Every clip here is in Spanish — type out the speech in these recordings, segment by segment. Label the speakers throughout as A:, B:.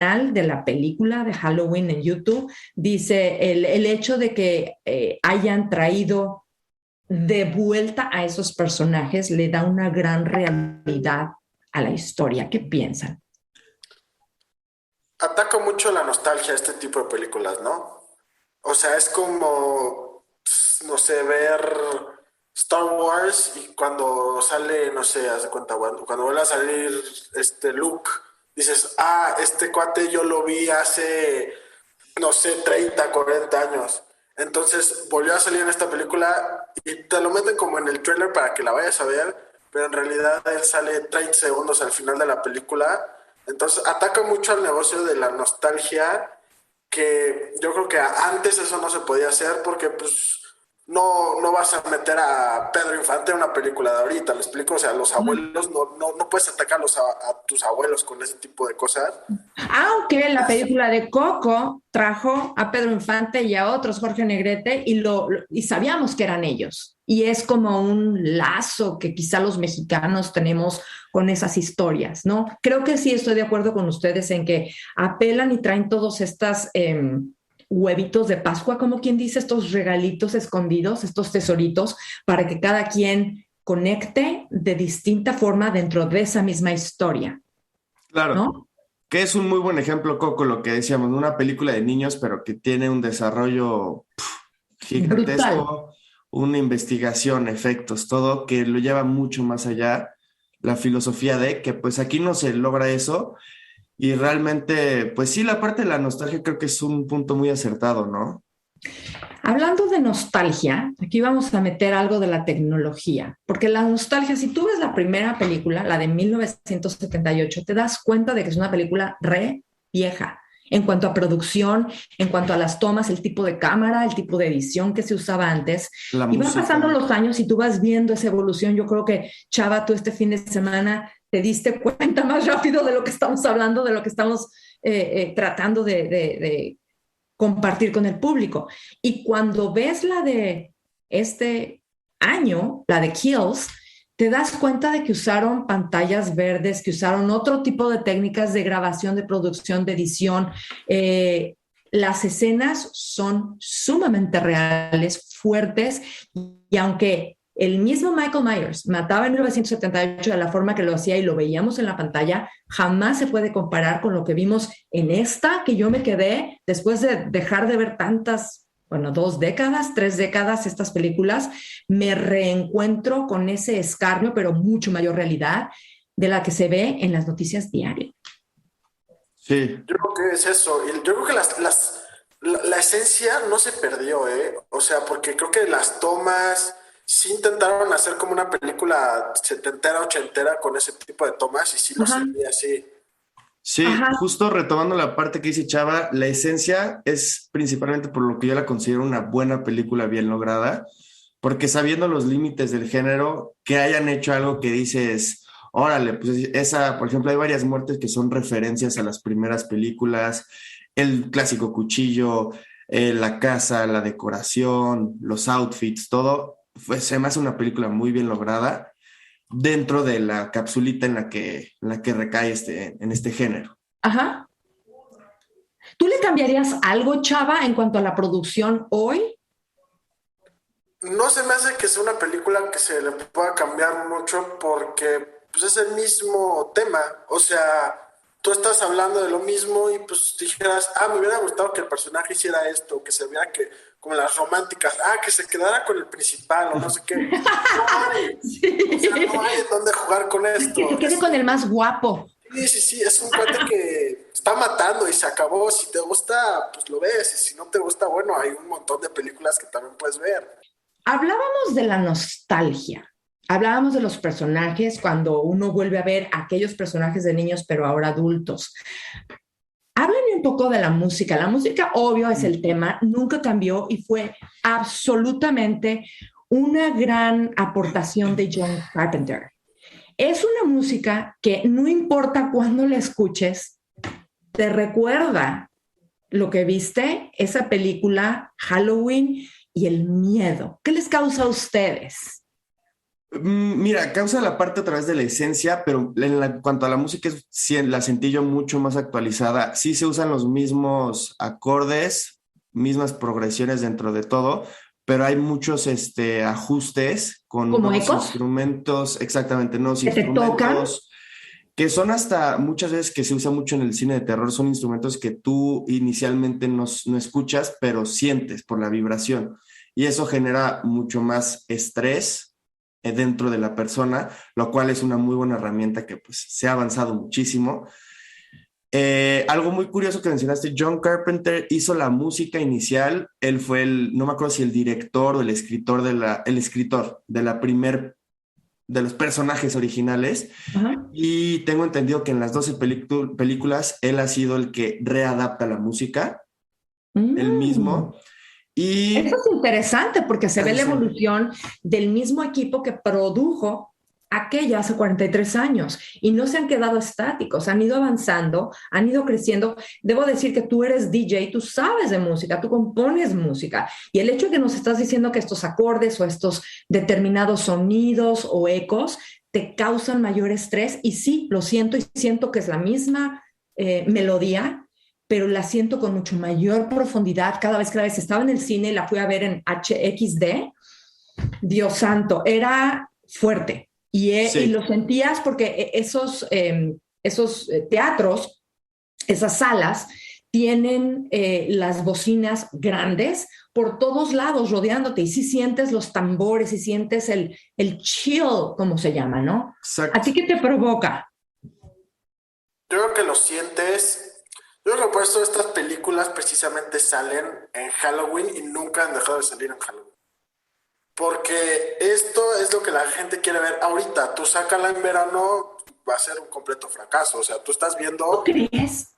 A: de la película de Halloween en YouTube dice el hecho de que hayan traído de vuelta a esos personajes le da una gran realidad a la historia. ¿Qué piensan?
B: Ataca mucho la nostalgia este tipo de películas, ¿no? O sea, es como, no sé, ver Star Wars y cuando sale, no sé, haz de cuenta, cuando vuelve a salir Luke, dices, ah, este cuate yo lo vi hace, no sé, 30, 40 años. Entonces volvió a salir en esta película y te lo meten como en el trailer para que la vayas a ver, pero en realidad él sale 30 segundos al final de la película. Entonces ataca mucho al negocio de la nostalgia, que yo creo que antes eso no se podía hacer porque pues no vas a meter a Pedro Infante en una película de ahorita, ¿me explico? O sea, los abuelos, no puedes atacarlos a tus abuelos con ese tipo de cosas.
A: Aunque la película de Coco trajo a Pedro Infante y a otros, Jorge Negrete, y sabíamos que eran ellos. Y es como un lazo que quizá los mexicanos tenemos con esas historias, ¿no? Creo que sí estoy de acuerdo con ustedes en que apelan y traen todos estas huevitos de Pascua, como quien dice, estos regalitos escondidos, estos tesoritos, para que cada quien conecte de distinta forma dentro de esa misma historia,
C: Claro,
A: ¿no?
C: que es un muy buen ejemplo, Coco, lo que decíamos, una película de niños, pero que tiene un desarrollo
A: Brutal.
C: gigantesco, una investigación, efectos, todo, que lo lleva mucho más allá. La filosofía de que pues aquí no se logra eso y realmente, pues sí, la parte de la nostalgia creo que es un punto muy acertado, ¿no?
A: Hablando de nostalgia, aquí vamos a meter algo de la tecnología, porque la nostalgia, si tú ves la primera película, la de 1978, te das cuenta de que es una película re vieja en cuanto a producción, en cuanto a las tomas, el tipo de cámara, el tipo de edición que se usaba antes.
C: La
A: Y van pasando
C: música.
A: los años y tú vas viendo esa evolución. Yo creo que, Chava, tú este fin de semana te diste cuenta más rápido de lo que estamos hablando, de lo que estamos tratando de compartir con el público. Y cuando ves la de este año, la de Kills, te das cuenta de que usaron pantallas verdes, que usaron otro tipo de técnicas de grabación, de producción, de edición. Las escenas son sumamente reales, fuertes, y aunque el mismo Michael Myers mataba en 1978 de la forma que lo hacía y lo veíamos en la pantalla, jamás se puede comparar con lo que vimos en esta, que yo me quedé después de dejar de ver tantas, bueno, 2 décadas, 3 décadas estas películas, me reencuentro con ese escarnio, pero mucho mayor realidad de la que se ve en las noticias diarias.
C: Sí,
B: Yo creo que es eso. Y yo creo que la esencia no se perdió, ¿eh? O sea, porque creo que las tomas sí intentaron hacer como una película setentera, ochentera con ese tipo de tomas y sí lo
A: Ajá,
B: sentí así.
C: sí,
A: ajá.
C: justo retomando la parte que dice Chava, la esencia es principalmente por lo que yo la considero una buena película bien lograda, porque sabiendo los límites del género, que hayan hecho algo que dices, órale, pues esa, por ejemplo, hay varias muertes que son referencias a las primeras películas, el clásico cuchillo, la casa, la decoración, los outfits, todo, pues se me hace una película muy bien lograda dentro de la capsulita en la que recae en este género.
A: Ajá. ¿Tú le cambiarías algo, Chava, en cuanto a la producción hoy?
B: No se me hace que sea una película que se le pueda cambiar mucho porque pues, es el mismo tema. O sea, tú estás hablando de lo mismo y pues dijeras, ah, me hubiera gustado que el personaje hiciera esto, que se viera que, como las románticas, ah, que se quedara con el principal o no sé qué. No hay. O sea, no hay
A: Sí.
B: en dónde jugar con
A: Que se
B: esto.
A: quede con el más guapo.
B: Sí, sí, sí, es un cuate que está matando y se acabó. Si te gusta, pues lo ves. Y si no te gusta, bueno, hay un montón de películas que también puedes ver.
A: Hablábamos de la nostalgia, hablábamos de los personajes cuando uno vuelve a ver aquellos personajes de niños, pero ahora adultos. Háblenme un poco de la música. La música, obvio, es el tema, nunca cambió y fue absolutamente una gran aportación de John Carpenter. Es una música que no importa cuándo la escuches, te recuerda lo que viste, esa película, Halloween y el miedo. ¿Qué les causa a ustedes?
C: Mira, causa la parte a través de la esencia, pero cuanto a la música, sí, la sentí yo mucho más actualizada. Sí se usan los mismos acordes, mismas progresiones dentro de todo, pero hay muchos ajustes con
A: Como
C: nuevos
A: ecos
C: instrumentos, exactamente, nuevos
A: que te tocan.
C: instrumentos, que son hasta muchas veces que se usa mucho en el cine de terror, son instrumentos que tú inicialmente no escuchas, pero sientes por la vibración. Y eso genera mucho más estrés dentro de la persona, lo cual es una muy buena herramienta que pues se ha avanzado muchísimo. Algo muy curioso que mencionaste, John Carpenter hizo la música inicial, él fue no me acuerdo si el director o el escritor el escritor de la de los personajes originales,
A: Ajá.
C: y tengo entendido que en las 12 películas él ha sido el que readapta la música, él
A: Mm.
C: mismo, y
A: Eso es interesante porque se ve la
C: sí,
A: evolución del mismo equipo que produjo aquella hace 43 años y no se han quedado estáticos, han ido avanzando, han ido creciendo. Debo decir que tú eres DJ, tú sabes de música, tú compones música y el hecho de que nos estás diciendo que estos acordes o estos determinados sonidos o ecos te causan mayor estrés y sí, lo siento y siento que es la misma melodía, pero la siento con mucho mayor profundidad cada vez estaba en el cine, la fui a ver en HXD, Dios santo, era fuerte y
C: sí,
A: lo sentías porque esos teatros, esas salas, tienen las bocinas grandes por todos lados rodeándote y sí sientes los tambores y sientes el chill, como se llama, ¿no?
C: exacto.
A: Así que te provoca.
B: Yo creo que lo sientes. Yo creo que por eso estas películas precisamente salen en Halloween y nunca han dejado de salir en Halloween. Porque esto es lo que la gente quiere ver ahorita. Tú sácala en verano, va a ser un completo fracaso. O sea, tú estás
A: ¿Tú
B: viendo.
A: crees?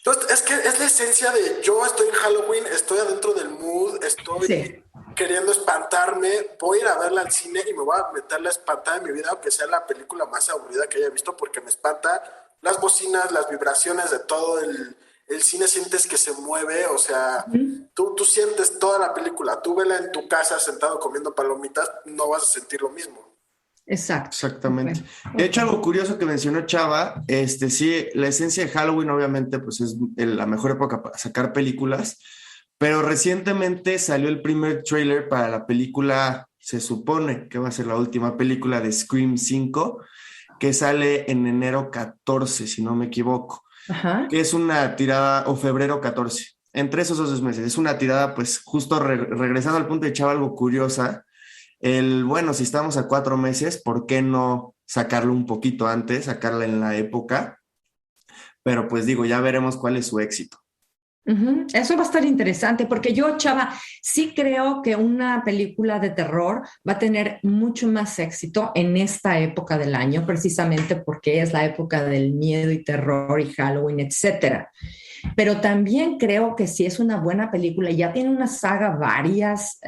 B: Entonces, es que es la esencia de yo estoy en Halloween, estoy adentro del mood,
A: Sí.
B: estoy queriendo espantarme, voy a ir a verla al cine y me voy a meter la espantada de mi vida, aunque sea la película más aburrida que haya visto, porque me espanta las bocinas, las vibraciones de todo el cine, sientes que se mueve, o sea,
A: Ujú.
B: tú sientes toda la película, tú vela en tu casa sentado comiendo palomitas, no vas a sentir lo mismo.
A: Exacto. Ok,
C: Exactamente. De
A: ok.
C: hecho, algo curioso que mencionó Chava, sí, la esencia de Halloween obviamente pues es la mejor época para sacar películas, pero recientemente salió el primer tráiler para la película, se supone que va a ser la última película de Scream 5, que sale en enero 14 si no me equivoco,
A: Ajá.
C: que es una tirada, o febrero 14 entre esos 2 meses. Es una tirada, pues justo regresando al punto de Chava, algo curiosa. Bueno, si estamos a 4 meses, ¿por qué no sacarlo un poquito antes, sacarla en la época? Pero pues digo, ya veremos cuál es su éxito.
A: Ujú. Eso va a estar interesante porque yo, Chava, sí creo que una película de terror va a tener mucho más éxito en esta época del año, precisamente porque es la época del miedo y terror y Halloween, etcétera. Pero también creo que si es una buena película, ya tiene una saga, varias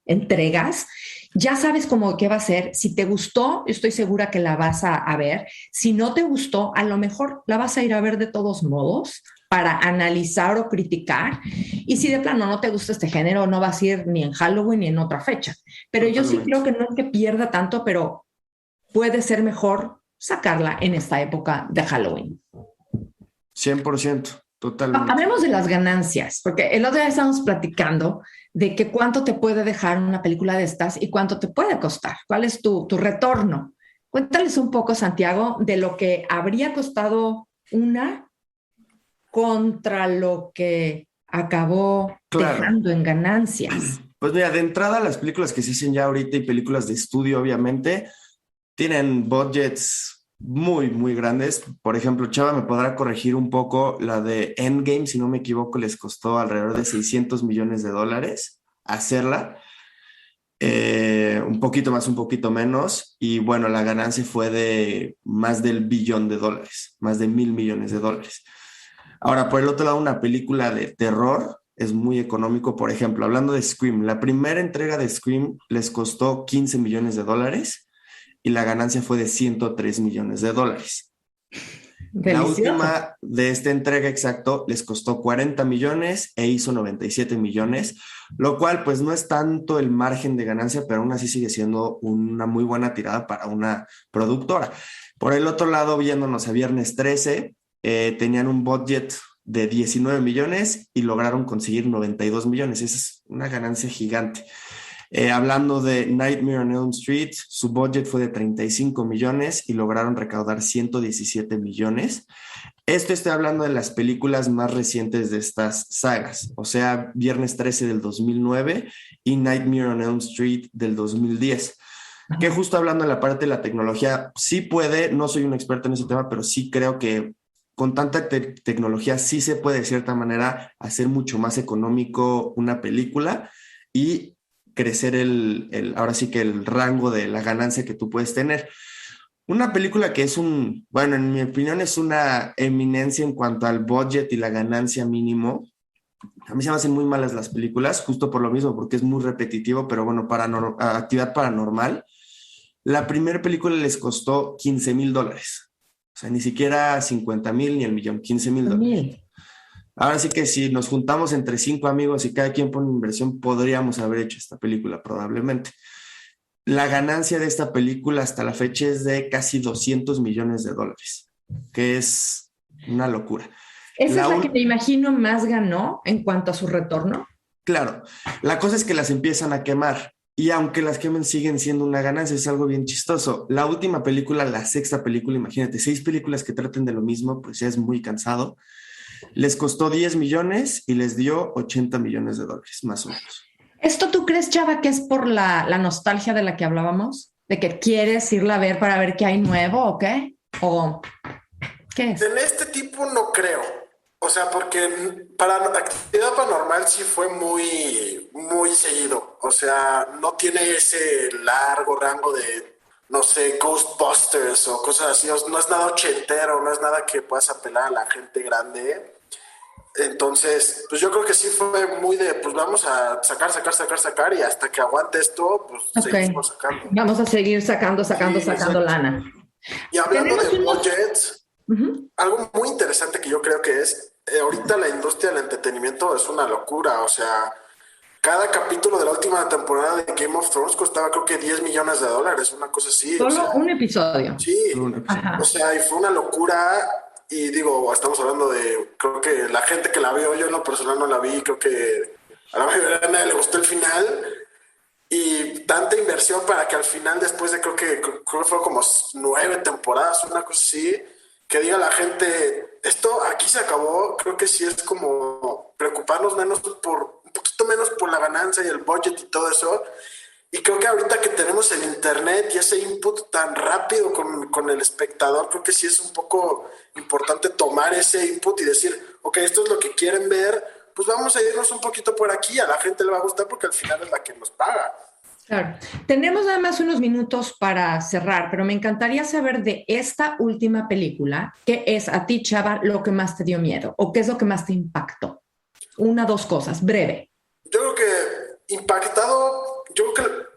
A: entregas, ya sabes cómo qué va a ser. Si te gustó, estoy segura que la vas a ver. Si no te gustó, a lo mejor la vas a ir a ver de todos modos para analizar o criticar. Y si de plano no te gusta este género, no vas a ir ni en Halloween ni en otra fecha. Pero yo sí
C: Totalmente.
A: creo que no es que pierda tanto, pero puede ser mejor sacarla en esta época de Halloween.
C: 100%, totalmente.
A: Hablemos de las ganancias, porque el otro día estábamos platicando de que cuánto te puede dejar una película de estas y cuánto te puede costar. ¿Cuál es tu retorno? Cuéntales un poco, Santiago, de lo que habría costado una contra lo que acabó
C: Claro.
A: dejando en ganancias.
C: Pues mira, de entrada las películas que se hacen ya ahorita y películas de estudio, obviamente, tienen budgets muy, muy grandes. Por ejemplo, Chava me podrá corregir un poco, la de Endgame, si no me equivoco, les costó alrededor de $600 millones hacerla. Un poquito más, un poquito menos, y bueno, la ganancia fue de más del billón de dólares, más de $1,000 millones. Ahora, por el otro lado, una película de terror es muy económico. Por ejemplo, hablando de Scream, la primera entrega de Scream les costó $15 millones y la ganancia fue de $103 millones. La
A: Delicioso.
C: última de esta entrega exacto les costó 40 millones e hizo 97 millones, lo cual pues no es tanto el margen de ganancia, pero aún así sigue siendo una muy buena tirada para una productora. Por el otro lado, viéndonos a Viernes 13, tenían un budget de 19 millones y lograron conseguir 92 millones. Esa es una ganancia gigante. Hablando de Nightmare on Elm Street, su budget fue de 35 millones y lograron recaudar 117 millones. Esto estoy hablando de las películas más recientes de estas sagas, o sea, Viernes 13 del 2009 y Nightmare on Elm Street del 2010. Que justo hablando de la parte de la tecnología, sí puede, no soy un experto en ese tema, pero sí creo que con tanta tecnología sí se puede de cierta manera hacer mucho más económico una película y crecer ahora sí que el rango de la ganancia que tú puedes tener. Una película que es bueno, en mi opinión es una eminencia en cuanto al budget y la ganancia mínimo. A mí se me hacen muy malas las películas, justo por lo mismo, porque es muy repetitivo, pero bueno, Actividad Paranormal. La primera película les costó $15,000. O sea, ni siquiera 50,000 ni el millón, $15,000.
A: Mil.
C: Ahora sí que si nos juntamos entre 5 amigos y cada quien pone inversión, podríamos haber hecho esta película probablemente. La ganancia de esta película hasta la fecha es de casi $200 millones, que es una locura.
A: ¿Esa es la que me imagino más ganó en cuanto a su retorno?
C: Claro, la cosa es que las empiezan a quemar y aunque las quemen siguen siendo una ganancia, es algo bien chistoso. La última película, la sexta película, imagínate, 6 películas que traten de lo mismo, pues ya es muy cansado. Les costó 10 millones y les dio $80 millones, más o menos.
A: ¿Esto tú crees, Chava, que es por la nostalgia de la que hablábamos? ¿De que quieres irla a ver para ver qué hay nuevo o qué? ¿O qué es?
B: En este tipo no creo. O sea, porque para Actividad Paranormal sí fue muy, muy seguido. O sea, no tiene ese largo rango de, no sé, Ghostbusters o cosas así. No es nada ochentero, no es nada que puedas apelar a la gente grande. Entonces, pues yo creo que sí fue muy de, pues vamos a sacar y hasta que aguante esto, pues seguimos sacando.
A: Vamos a seguir sacando
B: Sí,
A: lana.
B: Y hablando de budgets, algo muy interesante que yo creo que es, ahorita la industria del entretenimiento es una locura, o sea, cada capítulo de la última temporada de Game of Thrones costaba creo que $10 millones, una cosa así.
A: Solo
B: o sea,
A: un episodio.
B: Sí, o sea, y fue una locura. Y digo, estamos hablando de, creo que la gente que la vio, yo en lo personal no la vi, creo que a la mayoría de nadie le gustó el final. Y tanta inversión para que al final, después de creo que fue como 9 temporadas, una cosa así, que diga la gente, esto aquí se acabó, creo que sí es como preocuparnos un poquito menos por la ganancia y el budget y todo eso. Y creo que ahorita que tenemos el internet y ese input tan rápido con el espectador, creo que sí es un poco importante tomar ese input y decir, ok, esto es lo que quieren ver, pues vamos a irnos un poquito por aquí, a la gente le va a gustar porque al final es la que nos paga.
A: Claro. Tenemos nada más unos minutos para cerrar, pero me encantaría saber de esta última película, ¿qué es a ti, Chava, lo que más te dio miedo? ¿O qué es lo que más te impactó? 2 cosas, breve.
B: Yo creo que impactado,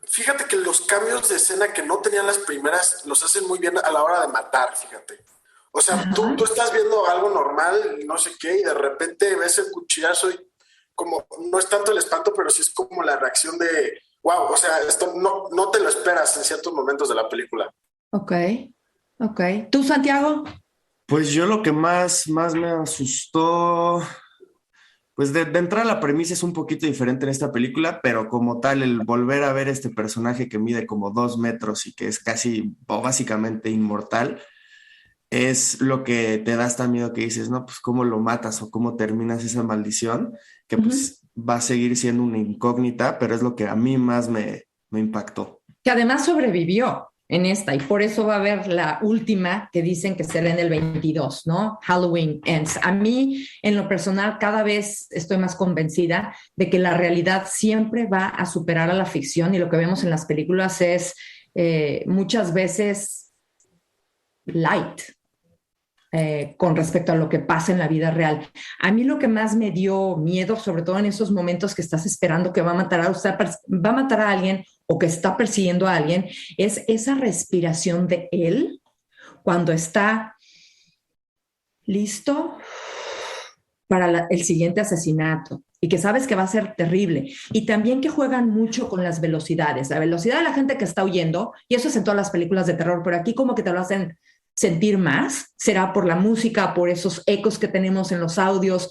B: fíjate que los cambios de escena que no tenían las primeras los hacen muy bien a la hora de matar, fíjate. O sea, tú estás viendo algo normal, no sé qué, y de repente ves el cuchillazo y como, no es tanto el espanto, pero sí es como la reacción de, wow, o sea, esto no te lo esperas en ciertos momentos de la película.
A: Ok. ¿Tú, Santiago?
C: Pues yo lo que más me asustó, pues de entrada la premisa es un poquito diferente en esta película, pero como tal, el volver a ver este personaje que mide como 2 metros y que es casi o básicamente inmortal, es lo que te da hasta miedo que dices, no, pues cómo lo matas o cómo terminas esa maldición, que pues va a seguir siendo una incógnita, pero es lo que a mí más me impactó.
A: Que además sobrevivió en esta y por eso va a haber la última que dicen que será en el 22, ¿no? Halloween Ends. A mí, en lo personal, cada vez estoy más convencida de que la realidad siempre va a superar a la ficción y lo que vemos en las películas es muchas veces light. Con respecto a lo que pasa en la vida real. A mí lo que más me dio miedo, sobre todo en esos momentos que estás esperando que va a matar a alguien o que está persiguiendo a alguien, es esa respiración de él cuando está listo para el siguiente asesinato y que sabes que va a ser terrible. Y también que juegan mucho con las velocidades, la velocidad de la gente que está huyendo, y eso es en todas las películas de terror, pero aquí como que te lo hacen sentir más, será por la música, por esos ecos que tenemos en los audios,